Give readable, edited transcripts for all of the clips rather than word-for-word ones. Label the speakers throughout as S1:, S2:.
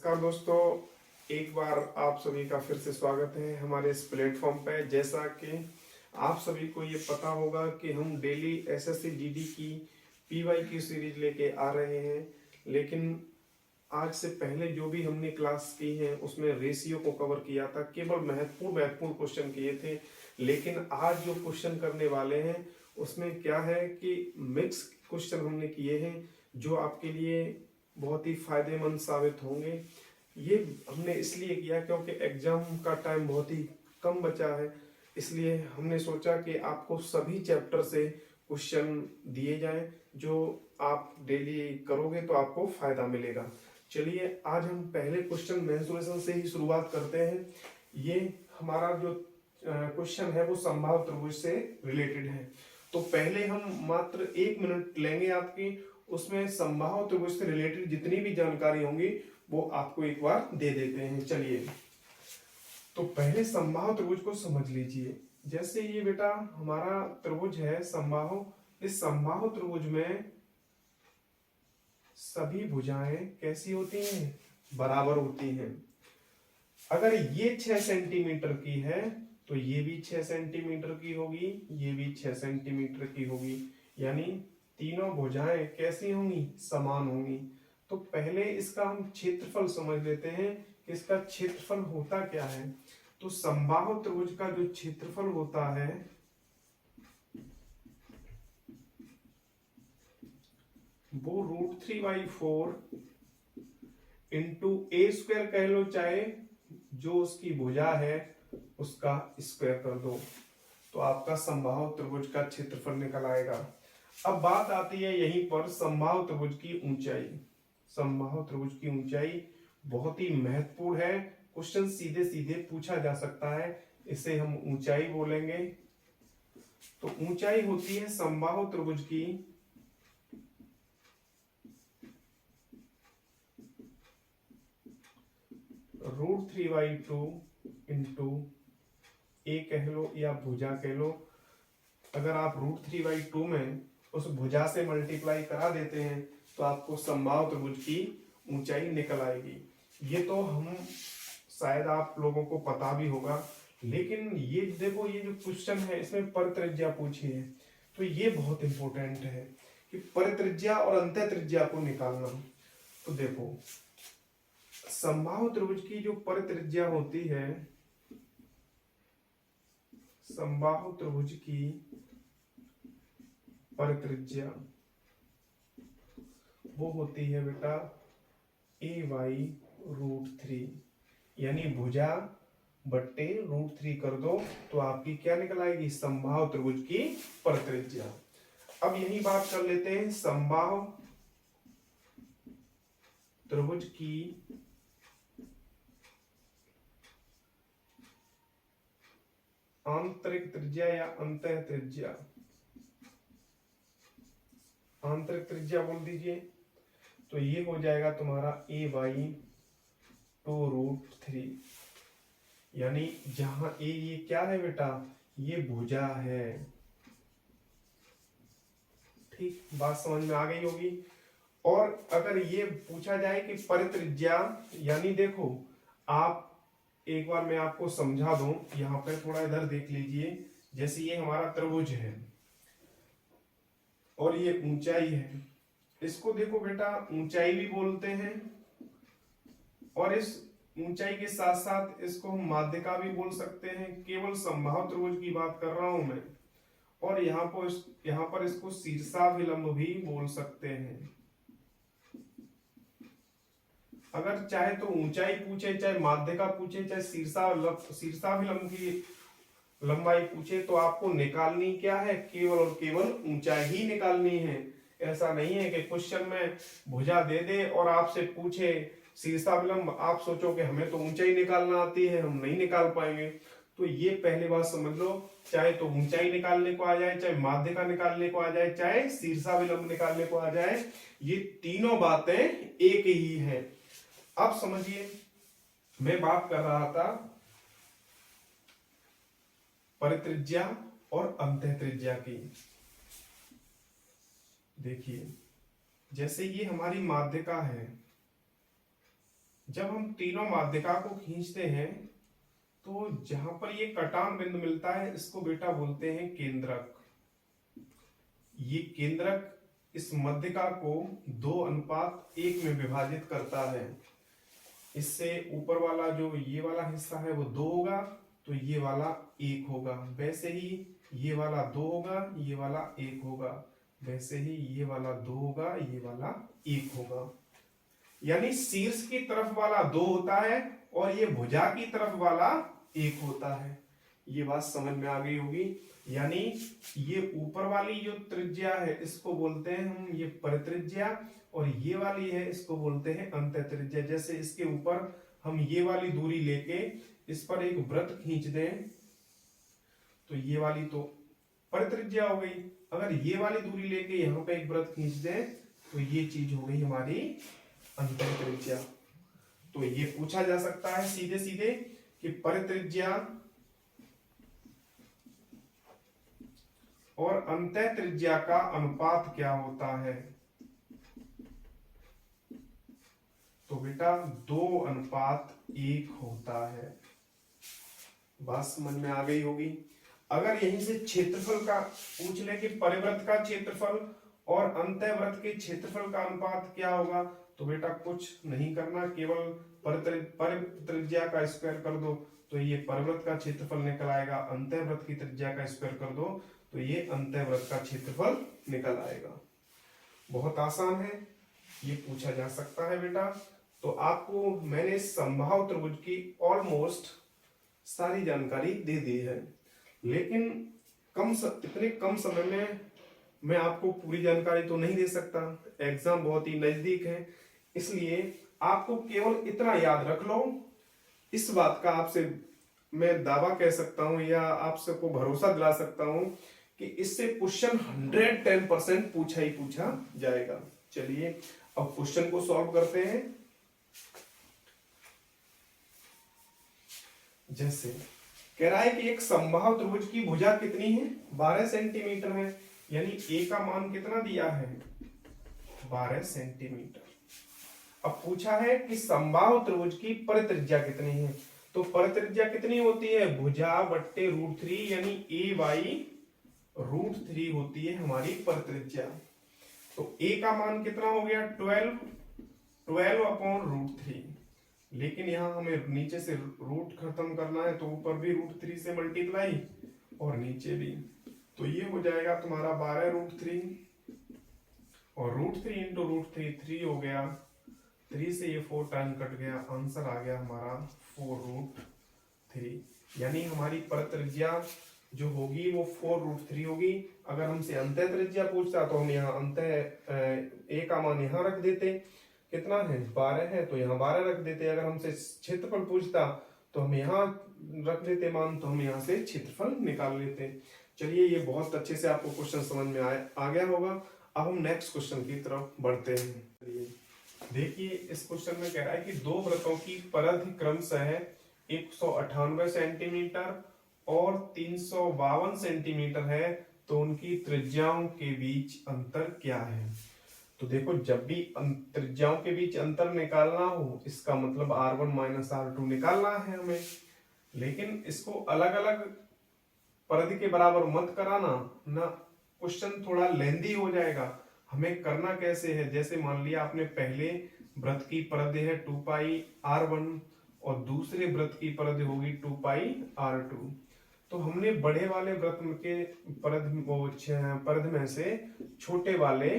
S1: नमस्कार दोस्तों, एक बार आप सभी का फिर से स्वागत है हमारे इस प्लेटफॉर्म पे। जैसा कि आप सभी को ये पता होगा कि हम डेली एसएससी जीडी की पीवाई की सीरीज लेके आ रहे हैं, लेकिन आज से पहले जो भी हमने क्लास की है उसमें रेशियो को कवर किया था, केवल महत्वपूर्ण महत्वपूर्ण क्वेश्चन किए थे। लेकिन आज जो क्वेश्चन करने वाले हैं उसमें क्या है कि मिक्स क्वेश्चन हमने किए हैं जो आपके लिए बहुत ही फायदेमंद साबित होंगे। ये हमने इसलिए किया क्योंकि एग्जाम का टाइम बहुत ही कम बचा है, इसलिए हमने सोचा कि आपको सभी चैप्टर से क्वेश्चन दिए जाएं जो आप डेली करोगे तो आपको फायदा मिलेगा। चलिए आज हम पहले क्वेश्चन मेंसुरेशन से ही शुरुआत करते हैं। ये हमारा जो क्वेश्चन है वो समबाहु त्रिभुज से रिलेटेड है। तो पहले हम मात्र 1 मिनट लेंगे आपकी, उसमें समबाहु त्रिभुज से रिलेटेड जितनी भी जानकारी होंगी वो आपको एक बार दे देते हैं। चलिए तो पहले समबाहु त्रिभुज को समझ लीजिए। जैसे ये बेटा हमारा त्रिभुज है समबाहु, इस समबाहु त्रिभुज में सभी भुजाएं कैसी होती हैं? बराबर होती हैं। अगर ये 6 सेंटीमीटर की है तो ये भी 6 सेंटीमीटर की होगी, ये भी 6 सेंटीमीटर की होगी, यानी तीनों भुजाएं कैसी होंगी? समान होंगी। तो पहले इसका हम क्षेत्रफल समझ लेते हैं कि इसका क्षेत्रफल होता क्या है। तो समबाहु त्रिभुज का जो क्षेत्रफल होता है वो √3/4 इंटू ए स्क्वायर कह लो, चाहे जो उसकी भुजा है उसका स्क्वायर कर दो, तो आपका समबाहु त्रिभुज का क्षेत्रफल निकल आएगा। अब बात आती है यहीं पर समबाहु त्रिभुज की ऊंचाई। समबाहु त्रिभुज की ऊंचाई बहुत ही महत्वपूर्ण है, क्वेश्चन सीधे सीधे पूछा जा सकता है, इसे हम ऊंचाई बोलेंगे। तो ऊंचाई होती है समबाहु त्रिभुज की √3/2 इंटू ए कह लो या भुजा कह लो। अगर आप √3/2 में उस भुजा से मल्टीप्लाई करा देते हैं तो आपको समबाहु त्रिभुज की ऊंचाई निकल आएगी। ये तो हम शायद आप लोगों को पता भी होगा, लेकिन ये देखो ये जो क्वेश्चन है इसमें परित्रिज्या पूछी है, तो ये बहुत इंपॉर्टेंट है कि परित्रिज्या और अंतः त्रिज्या को निकालना। तो देखो समबाहु त्रिभुज की जो परित्रिज्या होती है, समबाहु त्रिभुज की परित्रिज्या वो होती है बेटा a/√3, यानी भुजा बट्टे √3 कर दो तो आपकी क्या निकल आएगी? समबाहु त्रिभुज की परित्रिज्या। अब यही बात कर लेते हैं समबाहु त्रिभुज की आंतरिक त्रिज्या या अंतः त्रिज्या। आंतरिक त्रिज्या बोल दीजिए, तो ये हो जाएगा तुम्हारा a/2√3, यानी जहां ए ये क्या है बेटा? ये भुजा है। ठीक, बात समझ में आ गई होगी। और अगर ये पूछा जाए कि परित्रिज्या, यानी देखो आप एक बार मैं आपको समझा दूं, यहाँ पे थोड़ा इधर देख लीजिए। जैसे ये हमारा त्रिभुज है और ये ऊंचाई है, इसको देखो बेटा ऊंचाई भी बोलते हैं, और इस ऊंचाई के साथ साथ इसको हम माध्यिका भी बोल सकते हैं। केवल समबाहु त्रिभुज की बात कर रहा हूं मैं। और यहाँ पर इसको शीर्षाभिलंब भी बोल सकते हैं। अगर चाहे तो ऊंचाई पूछे, चाहे माध्यिका पूछे, चाहे शीर्षाभिलंब की लंबाई पूछे, तो आपको निकालनी क्या है? केवल और केवल ऊंचाई ही निकालनी है। ऐसा नहीं है कि क्वेश्चन में भुजा दे दे और आपसे पूछे शीर्षाभिलंब, आप सोचो कि हमें तो ऊंचाई निकालना आती है, हम नहीं निकाल पाएंगे। तो ये पहले बात समझ लो, चाहे तो ऊंचाई निकालने को आ जाए, चाहे माध्यिका निकालने को आ जाए, चाहे शीर्षाभिलंब निकालने को आ जाए, ये तीनों बातें एक ही है। अब समझिए, मैं बात कर रहा था परित्रिज्या और अंतः त्रिज्या की। देखिए जैसे ये हमारी माध्यिका है, जब हम तीनों माध्यिका को खींचते हैं तो जहां पर ये कटान बिंदु मिलता है इसको बेटा बोलते हैं केंद्रक। ये केंद्रक इस मध्यिका को 2:1 में विभाजित करता है। इससे ऊपर वाला जो ये वाला हिस्सा है वो 2 होगा, तो ये वाला 1 होगा। वैसे ही ये वाला 2 होगा, ये वाला 1 होगा। वैसे ही ये वाला 2 होगा, ये वाला 1 होगा। यानी शीर्ष की तरफ वाला 2 होता है और ये भुजा की तरफ वाला 1 होता है। ये बात समझ में आ गई होगी। यानी ये ऊपर वाली जो त्रिज्या है इसको बोलते हैं हम ये परित्रिज्या, और ये वाली है इसको बोलते हैं अंतःत्रिज्या। जैसे इसके ऊपर हम ये वाली दूरी लेके इस पर एक वृत्त खींच दें तो ये वाली तो परित्रिज्या हो गई। अगर ये वाली दूरी लेके यहाँ पे एक वृत्त खींच दें तो ये चीज हो गई हमारी अंतःत्रिज्या। तो ये पूछा जा सकता है सीधे सीधे कि परित्रिज्या और अंतःत्रिज्या का अनुपात क्या होता है। तो बेटा 2:1 होता है। बात समझ में आ गई होगी। अगर यहीं से क्षेत्रफल का पूछ ले कि परिवृत्त का क्षेत्रफल और अंतःवृत्त के क्षेत्रफल का अनुपात क्या होगा, तो बेटा कुछ नहीं करना, केवल परित्रिज्या का स्क्वायर कर दो तो ये परिवृत्त का क्षेत्रफल निकल आएगा। अंतःवृत्त की त्रिज्या का स्क्वायर कर दो तो ये अंतःवृत्त का क्षेत्रफल निकल आएगा। बहुत आसान है, ये पूछा जा सकता है बेटा। तो आपको मैंने समबाहु त्रिभुज की ऑलमोस्ट सारी जानकारी दे दी है, लेकिन इतने कम समय में मैं आपको पूरी जानकारी तो नहीं दे सकता। एग्जाम बहुत ही नजदीक है, इसलिए आपको केवल इतना याद रख लो। इस बात का आपसे मैं दावा कह सकता हूं या आप सबको भरोसा दिला सकता हूं कि इससे क्वेश्चन 110% पूछा ही पूछा जाएगा। चलिए अब क्वेश्चन को सॉल्व करते हैं। जैसे कह रहा है कि एक समबाहु त्रिभुज की भुजा कितनी है, 12 सेंटीमीटर है। यानी ए का मान कितना दिया है, 12 सेंटीमीटर। अब पूछा है कि समबाहु त्रिभुज की परित्रिज्या कितनी है। तो परित्रिज्या कितनी होती है, भुजा बट्टे √3 यानी a/√3 होती है हमारी परित्रिज्या। तो a का मान कितना हो गया 12/√3। लेकिन यहां हमें नीचे से रूट खत्म करना है, तो ऊपर भी √3 से मल्टीप्लाई और नीचे भी, तो ये हो जाएगा तुम्हारा 12√3 और √3 × √3 3 हो गया। 3 से ये 4 टाइम कट गया, आंसर आ गया हमारा 4√3। यानी हमारी परित्रिज्या जो होगी वो 4√3 होगी। अगर हमसे अंतःत्रिज्या पूछता तो हम यहाँ ए का मान यहाँ रख देते, कितना है 12 है तो यहाँ 12 रख देते। अगर हमसे क्षेत्रफल पूछता तो हम यहाँ रख देते मान, तो हम यहाँ से क्षेत्रफल निकाल लेते। चलिए ये बहुत अच्छे से आपको क्वेश्चन समझ में आ गया होगा। अब हम नेक्स्ट क्वेश्चन की तरफ बढ़ते हैं। देखिए इस क्वेश्चन में कह रहा है कि दो वृत्तों की परिधि क्रमशः 198 सेंटीमीटर और 352 सेंटीमीटर है, तो उनकी त्रिज्याओं के बीच अंतर क्या है। तो देखो जब भी त्रिज्याओं के बीच अंतर निकालना हो, इसका मतलब R1 - R2 निकालना है हमें। लेकिन इसको अलग अलग परिधि के बराबर मत कराना ना, क्वेश्चन थोड़ा लेंदी हो जाएगा। हमें करना कैसे है, जैसे मान लिया आपने पहले वृत्त की परिधि है 2πr1 और दूसरे वृत्त की परिधि होगी 2πr2। तो हमने बड़े वाले वृत्त के परिधि में से छोटे वाले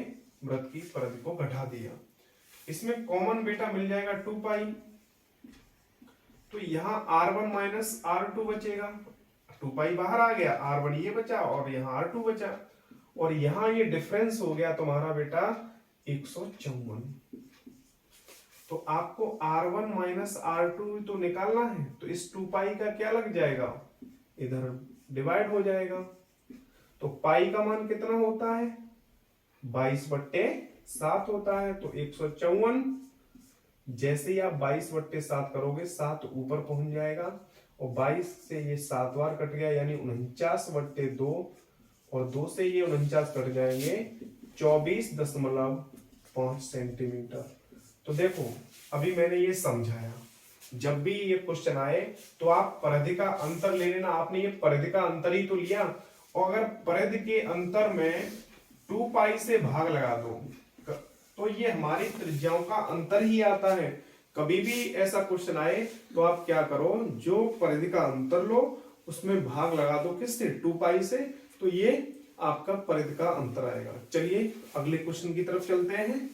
S1: वृत्त की परिधि को घटा दिया। इसमें कॉमन बेटा मिल जाएगा 2π, तो यहाँ R1 - R2 बचेगा। 2π बाहर आ गया, R1 ये बचा और यहाँ R2 बचा, और यहाँ ये डिफरेंस हो गया तुम्हारा बेटा 154। तो आपको R1 - R2 तो निकालना है, तो इस 2π का क्या लग जाएगा, इधर डिवाइड हो जाएगा। तो पाई का मान कितना होता है 22/7 होता है, तो 154। जैसे ही आप 22/7 करोगे 7 ऊपर पहुंच जाएगा, और 22 से ये 7 बार कट गया यानी 49/2, और 2 से ये 49 कट जाएंगे 24.5 सेंटीमीटर। तो देखो अभी मैंने ये समझाया, जब भी ये क्वेश्चन आए तो आप परिधि का अंतर ले लेना। आपने ये परिधि का अंतर ही तो लिया, और अगर परिधि के अंतर में 2 पाई से भाग लगा दो तो ये हमारी त्रिज्याओं का अंतर ही आता है। कभी भी ऐसा क्वेश्चन आए तो आप क्या करो, जो परिधि का अंतर लो उसमें भाग लगा दो, किससे, 2 पाई से, तो ये आपका परिधि का अंतर आएगा। चलिए अगले क्वेश्चन की तरफ चलते हैं।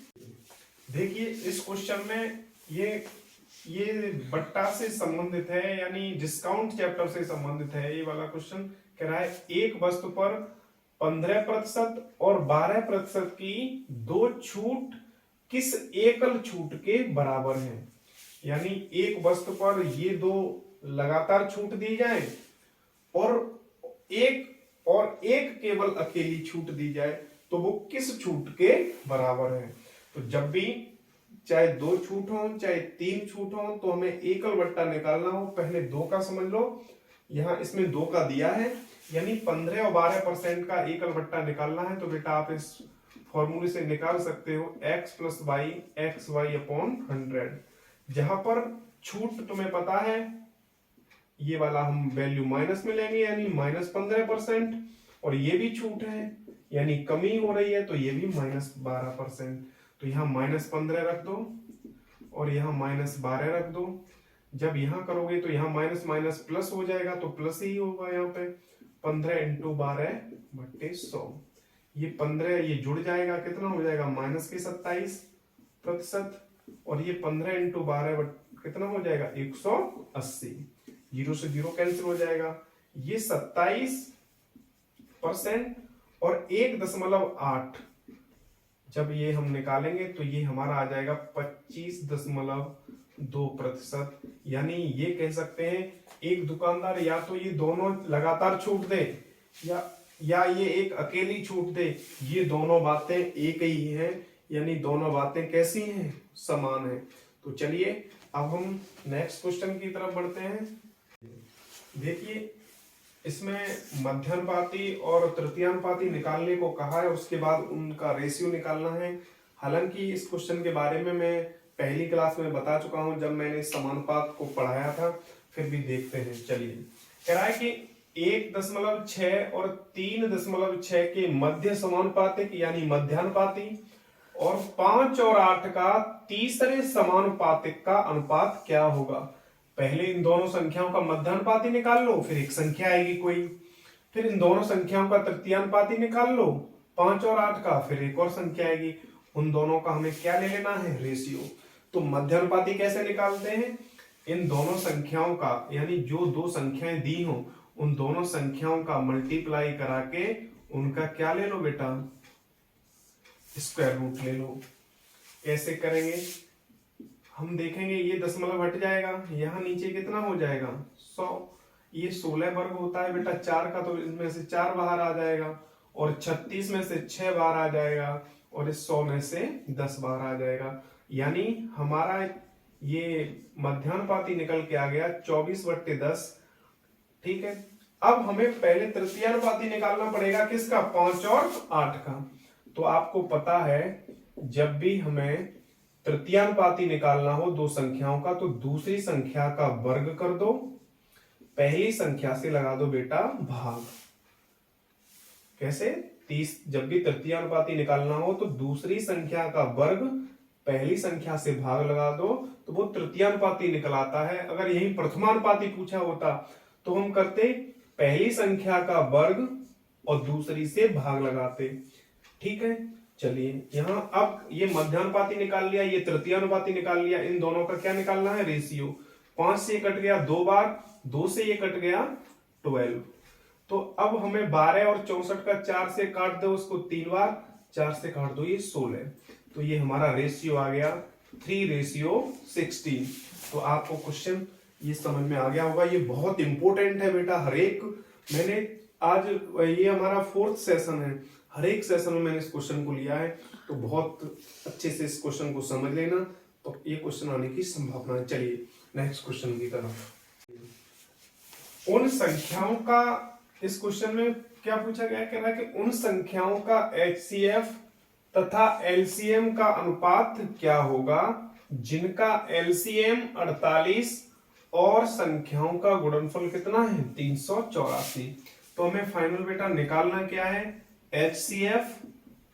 S1: देखिए इस क्वेश्चन में ये बट्टा से संबंधित है, यानी डिस्काउंट चैप्टर से संबंधित है। ये वाला क्वेश्चन कह रहा है एक वस्तु पर 15% और 12% की दो छूट किस एकल छूट के बराबर है। यानी एक वस्तु पर ये दो लगातार छूट दी जाए और एक केवल अकेली छूट दी जाए तो वो किस छूट के बराबर है। तो जब भी चाहे 2 छूट हो चाहे 3 छूट हो तो हमें एकल बट्टा निकालना हो, पहले 2 का समझ लो। यहां इसमें 2 का दिया है, यानी 15 और 12% का एकल बट्टा निकालना है। तो बेटा आप इस फॉर्मूले से निकाल सकते हो x + y xy/100। जहां पर छूट तुम्हें पता है, ये वाला हम वैल्यू माइनस में लेंगे, यानी -15%, और ये भी छूट है यानी कमी हो रही है तो ये भी -12%। तो यहाँ -15 रख दो और यहाँ -12 रख दो। जब यहाँ करोगे तो यहाँ माइनस माइनस प्लस हो जाएगा, तो प्लस ही होगा। यहाँ पे 15 × 12/100, ये 15 ये जुड़ जाएगा, कितना हो जाएगा, -27%, और ये 15 × 12 कितना हो जाएगा, 180। 0 से 0 कैंसिल हो जाएगा। ये 27% और 1.8 जब ये हम निकालेंगे तो ये हमारा आ जाएगा 25.2%। यानी ये कह सकते हैं एक दुकानदार या तो ये दोनों लगातार छूट दे या ये एक अकेली छूट दे, ये दोनों बातें एक ही हैं, यानी दोनों बातें कैसी हैं, समान है। तो चलिए अब हम नेक्स्ट क्वेश्चन की तरफ बढ़ते हैं। देखिए इसमें मध्यानुपाती और तृतीयानुपाती निकालने को कहा है, उसके बाद उनका रेशियो निकालना है। हालांकि इस क्वेश्चन के बारे में मैं पहली क्लास में बता चुका हूं जब मैंने समानुपात को पढ़ाया था, फिर भी देखते हैं। चलिए कह रहा है कि 1.6 और 3.6 के मध्य समानुपातिक यानी मध्यानुपाती और 5 और 8 का तीसरे समानुपातिक का अनुपात क्या होगा। पहले इन दोनों संख्याओं का मध्यानुपाती निकाल लो, फिर एक संख्या आएगी कोई, फिर इन दोनों संख्याओं का तृतीयानुपाती निकाल लो 5 और 8 का, फिर एक और संख्या आएगी। उन दोनों का हमें क्या ले लेना है, रेशियो। तो मध्यानुपाती कैसे निकालते हैं, इन दोनों संख्याओं का, यानी जो दो संख्याएं दी हो उन दोनों संख्याओं का मल्टीप्लाई करा के उनका क्या ले लो बेटा, स्क्वायर रूट ले लो। कैसे करेंगे हम देखेंगे, ये दशमलव हट जाएगा, यहाँ नीचे कितना हो जाएगा 100। ये 16 वर्ग होता है बेटा 4 का, तो इसमें से 4 बाहर आ जाएगा, और 36 में से 6 बाहर आ जाएगा, और इस 100 में से 10 बाहर आ जाएगा। यानी हमारा ये मध्यानुपाती निकल के आ गया 24/10। ठीक है, अब हमें पहले तृतीयानुपाती निकालना पड़ेगा, किसका, 5 और 8 का। तो आपको पता है जब भी हमें तृतीयानुपाती निकालना हो दो संख्याओं का, तो दूसरी संख्या का वर्ग कर दो, पहली संख्या से लगा दो बेटा भाग। कैसे, 30 जब भी तृतीयानुपाती निकालना हो तो दूसरी संख्या का वर्ग पहली संख्या से भाग लगा दो, तो वो तृतीयानुपाती निकल आता है। अगर यही प्रथमानुपाती पूछा होता तो हम करते पहली संख्या का वर्ग और दूसरी से भाग लगाते। ठीक है, चलिए यहां अब ये मध्यानुपाती निकाल लिया, ये तृतीयानुपाती निकाल लिया, इन दोनों का क्या निकालना है, रेशियो। 5 से कट गया 2 बार, 2 से ये कट गया 12। तो अब हमें 12 और 64 का 4 से काट दो, उसको 3 बार, 4 से काट दो, ये 16। तो ये हमारा रेशियो आ गया 3:16। तो आपको क्वेश्चन ये समझ में आ गया होगा। ये बहुत इंपॉर्टेंट है बेटा, हर एक, मैंने आज ये हमारा 4th सेशन है, हर एक सेशन में मैंने इस क्वेश्चन को लिया है, तो बहुत अच्छे से इस क्वेश्चन को समझ लेना, तो ये क्वेश्चन आने की संभावना है। चलिए नेक्स्ट क्वेश्चन की तरफ। उन संख्याओं का, इस क्वेश्चन में क्या पूछा गया, कह रहा है कि उन संख्याओं का HCF तथा LCM का अनुपात क्या होगा जिनका एलसीएम 48 और संख्याओं का गुणनफल कितना है 384। तो हमें फाइनल बेटा निकालना क्या है, एचसीएफ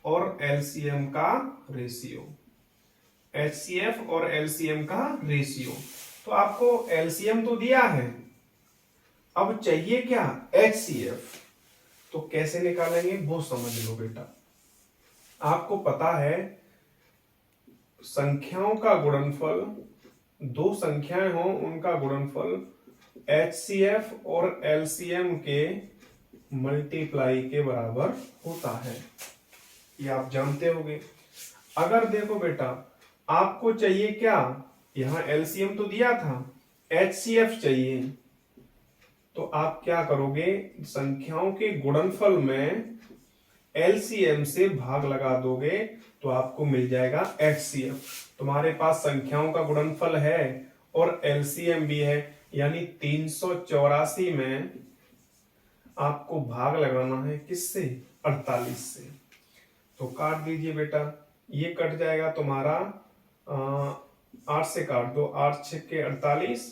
S1: और एलसीएम का रेशियो, एचसीएफ और एलसीएम का रेशियो। तो आपको एलसीएम तो दिया है, अब चाहिए क्या एचसीएफ। तो कैसे निकालेंगे वो समझ लो बेटा। आपको पता है संख्याओं का गुणनफल, दो संख्याएं हो उनका गुणनफल एचसीएफ और एलसीएम के मल्टीप्लाई के बराबर होता है, ये आप जानते होंगे। अगर देखो बेटा आपको चाहिए क्या, यहां एलसीएम तो दिया था, एचसीएफ चाहिए, तो आप क्या करोगे, संख्याओं के गुणनफल में एलसीएम से भाग लगा दोगे तो आपको मिल जाएगा एचसीएफ। तुम्हारे पास संख्याओं का गुणनफल है और एलसीएम भी है, यानी 384 में आपको भाग लगाना है किससे, 48 से। तो काट दीजिए बेटा, ये कट जाएगा तुम्हारा 8 से काट दो, 8 छक्के 48,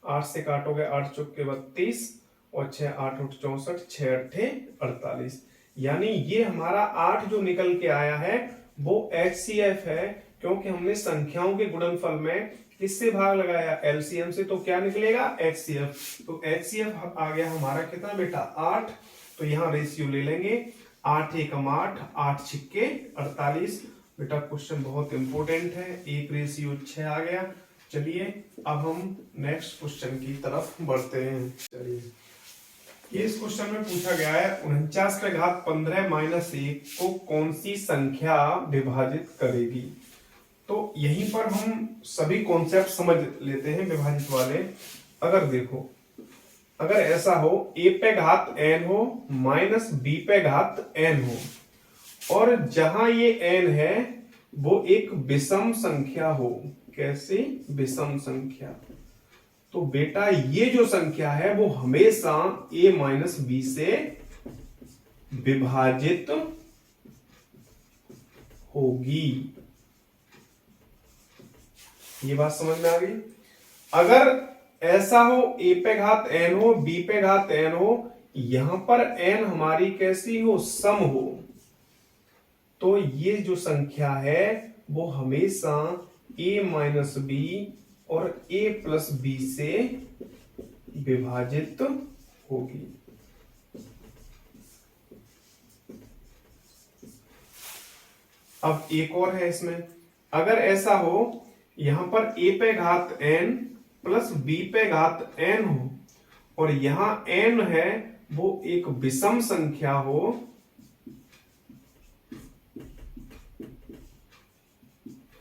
S1: 8 से काटोगे 8 चौके 32 और 6 8 8 64, 6 अट्ठे 48। यानी ये हमारा 8 जो निकल के आया है वो एचसीएफ है, क्योंकि हमने संख्याओं के गुणनफल में किससे भाग लगाया, एलसीएम से। तो क्या निकलेगा एचसीएफ। तो एचसीएफ आ गया हमारा कितना बेटा 8। तो यहाँ रेशियो ले लेंगे 8 एकम 8, 8 छिक्के 48। बेटा क्वेश्चन बहुत इंपॉर्टेंट है, 1:6 आ गया। चलिए अब हम नेक्स्ट क्वेश्चन की तरफ बढ़ते हैं। चलिए ये इस क्वेश्चन में पूछा गया है 49 पे घात 15 माइनस 1 को कौन सी संख्या विभाजित करेगी। तो यहीं पर हम सभी कॉन्सेप्ट समझ लेते हैं विभाजित वाले। अगर देखो, अगर ऐसा हो a पे घात n हो माइनस b पे घात n हो, और जहां ये n है वो एक विषम संख्या हो, कैसे विषम संख्या, तो बेटा ये जो संख्या है वो हमेशा a माइनस b से विभाजित होगी। ये बात समझ में आ गई। अगर ऐसा हो a पे घात n हो b पे घात n हो, यहां पर n हमारी कैसी हो, सम हो, तो ये जो संख्या है वो हमेशा a माइनस b और a प्लस b से विभाजित होगी। अब एक और है इसमें, अगर ऐसा हो यहां पर a पे घात n प्लस b पे घात n हो, और यहां n है वो एक विषम संख्या हो,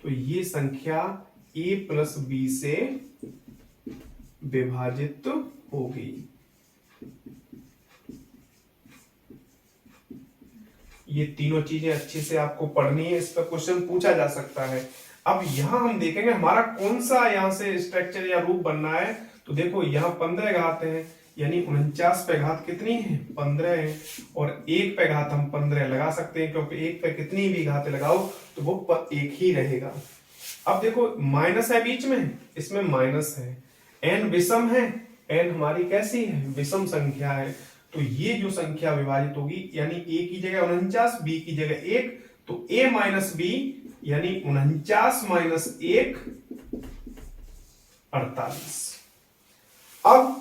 S1: तो ये संख्या a प्लस b से विभाजित होगी। ये तीनों चीजें अच्छे से आपको पढ़नी है, इस पर क्वेश्चन पूछा जा सकता है। अब यहां हम देखेंगे हमारा कौन सा यहां से स्ट्रक्चर या रूप बनना है। तो देखो यहाँ 15 घात है, यानी 49 पे घात कितनी है 15 है, और 1 पे घात हम 15 लगा सकते हैं, क्योंकि 1 पे कितनी भी घात लगाओ तो वो 1 ही रहेगा। अब देखो माइनस है बीच में, इसमें माइनस है, n विषम है, n हमारी कैसी है विषम संख्या है, तो ये जो संख्या विभाजित होगी, यानी a की जगह 49, b की जगह 1, तो a माइनस b यानी 49 माइनस 1 48। अब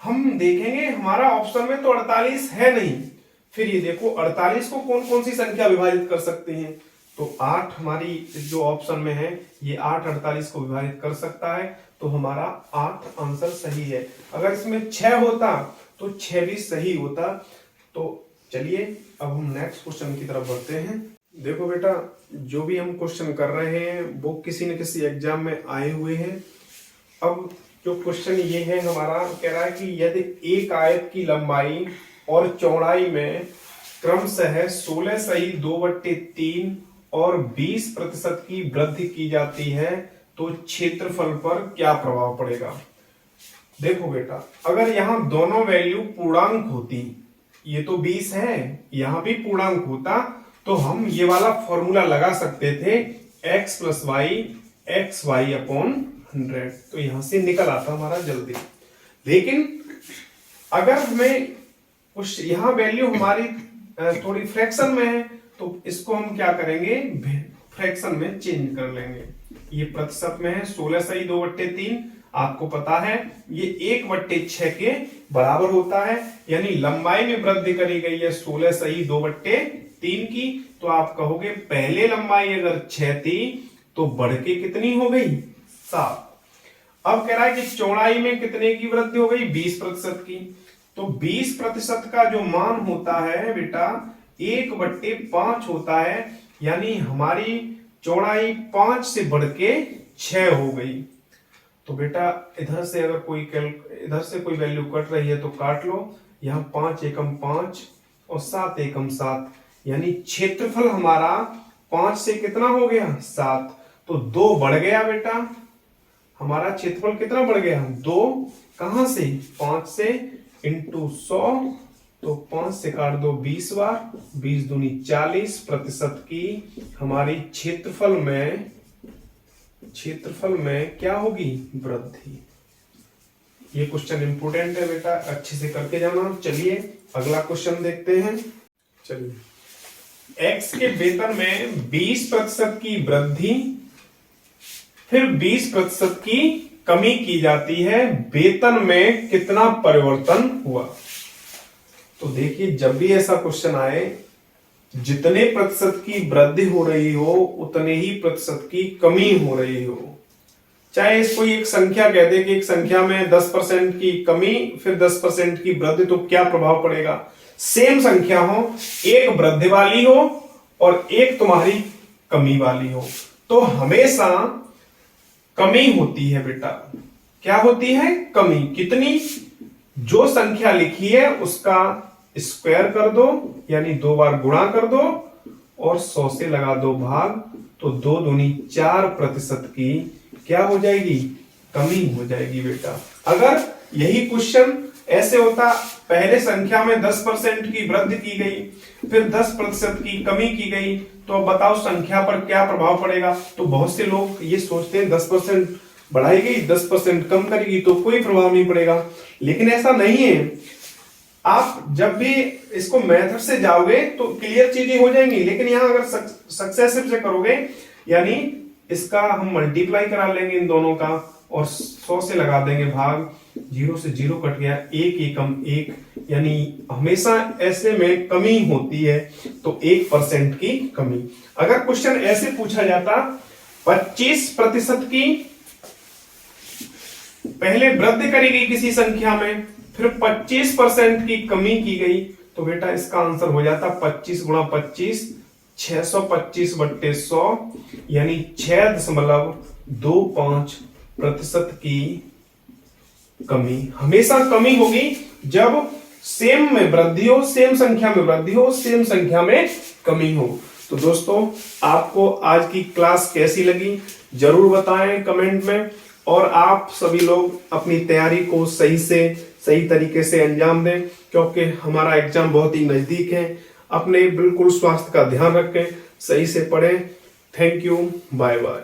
S1: हम देखेंगे हमारा ऑप्शन में तो 48 है नहीं, फिर ये देखो 48 को कौन कौन सी संख्या विभाजित कर सकते हैं। तो 8 हमारी जो ऑप्शन में है, ये 8 48 को विभाजित कर सकता है, तो हमारा 8 आंसर सही है। अगर इसमें 6 होता तो 6 भी सही होता। तो चलिए अब हम नेक्स्ट क्वेश्चन की तरफ बढ़ते हैं। देखो बेटा, जो भी हम क्वेश्चन कर रहे हैं वो किसी न किसी एग्जाम में आए हुए हैं। अब जो क्वेश्चन ये है हमारा, कह रहा है कि यदि एक आयत की लंबाई और चौड़ाई में क्रमशः 16 सही 2/3 और 20% की वृद्धि की जाती है तो क्षेत्रफल पर क्या प्रभाव पड़ेगा। देखो बेटा, अगर यहाँ दोनों वैल्यू पूर्णांक होती, ये तो 20 है, यहां भी पूर्णांक होता, तो हम ये वाला फॉर्मूला लगा सकते थे x plus Y X Y upon 100। तो यहां से निकल आता हमारा जल्दी। लेकिन अगर हमें कुछ यहाँ वैल्यू हमारी थोड़ी फ्रैक्शन में है तो इसको हम क्या करेंगे, फ्रैक्शन में चेंज कर लेंगे। ये प्रतिशत में है, 16 सही 2/3 आपको पता है ये 1/6 के बराबर होता है, यानी लंबाई में वृद्धि करी गई है 16 सही 2/3 की। तो आप कहोगे पहले लंबाई अगर 6 थी तो बढ़ के कितनी हो गई, 7। अब कह रहा है कि चौड़ाई में कितने की वृद्धि हो गई, 20% की। तो 20% का जो मान होता है बेटा 1/5 होता है, यानी हमारी चौड़ाई 5 से बढ़ के 6 हो गई। तो बेटा इधर से अगर इधर से कोई वैल्यू कट रही है तो काट लो। यहाँ 5 एकम 5 और 7 एकम 7, यानी क्षेत्रफल हमारा 5 से कितना हो गया, 7। तो 2 बढ़ गया बेटा, हमारा क्षेत्रफल कितना बढ़ गया, 2। कहां से, 5 से इंटू 100। तो 5 से काट दो 20 बार, 20 दूनी 40% की हमारी क्षेत्रफल में क्या होगी, वृद्धि। ये क्वेश्चन इंपोर्टेंट है बेटा, अच्छे से करके जाना। चलिए अगला क्वेश्चन देखते हैं। चलिए, एक्स के वेतन में 20% की वृद्धि फिर 20% की कमी की जाती है, वेतन में कितना परिवर्तन हुआ। तो देखिए जब भी ऐसा क्वेश्चन आए, जितने प्रतिशत की वृद्धि हो रही हो उतने ही प्रतिशत की कमी हो रही हो। चाहे इसको एक संख्या कह दे कि एक संख्या में 10% की कमी फिर 10% की वृद्धि, तो क्या प्रभाव पड़ेगा। सेम संख्या हो, एक वृद्धि वाली हो और एक तुम्हारी कमी वाली हो, तो हमेशा कमी होती है बेटा। क्या होती है, कमी। कितनी, जो संख्या लिखी है उसका स्क्वायर कर दो, यानी 2 बार गुणा कर दो और 100 से लगा दो भाग। तो 2 दूनी 4% की क्या हो जाएगी, कमी हो जाएगी बेटा। अगर यही क्वेश्चन ऐसे होता, पहले संख्या में 10% की वृद्धि की गई फिर 10% की कमी की गई, तो अब बताओ संख्या पर क्या प्रभाव पड़ेगा। तो बहुत से लोग ये सोचते हैं 10% बढ़ाई गई 10% कम करेगी तो कोई प्रभाव नहीं पड़ेगा, लेकिन ऐसा नहीं है। आप जब भी इसको मेथड से जाओगे तो क्लियर चीजें हो जाएंगी, लेकिन यहां अगर सक्सेसिव से करोगे, यानी इसका हम मल्टीप्लाई करा लेंगे इन दोनों का और 100 से लगा देंगे भाग, 0 से 0 कट गया, 1 एकम 1, यानी हमेशा ऐसे में कमी होती है, तो 1% की कमी। अगर क्वेश्चन ऐसे पूछा जाता 25% की पहले वृद्धि करी गई किसी संख्या में फिर 25% की कमी की गई, तो बेटा इसका आंसर हो जाता 25 गुणा 25, 625/100, यानी 6.25% की कमी। हमेशा कमी होगी जब सेम में वृद्धि हो, सेम संख्या में वृद्धि हो, सेम संख्या में कमी हो। तो दोस्तों आपको आज की क्लास कैसी लगी जरूर बताएं कमेंट में, और आप सभी लोग अपनी तैयारी को सही तरीके से अंजाम दें, क्योंकि हमारा एग्जाम बहुत ही नजदीक है। अपने बिल्कुल स्वास्थ्य का ध्यान रखें, सही से पढ़ें। Thank you, bye bye.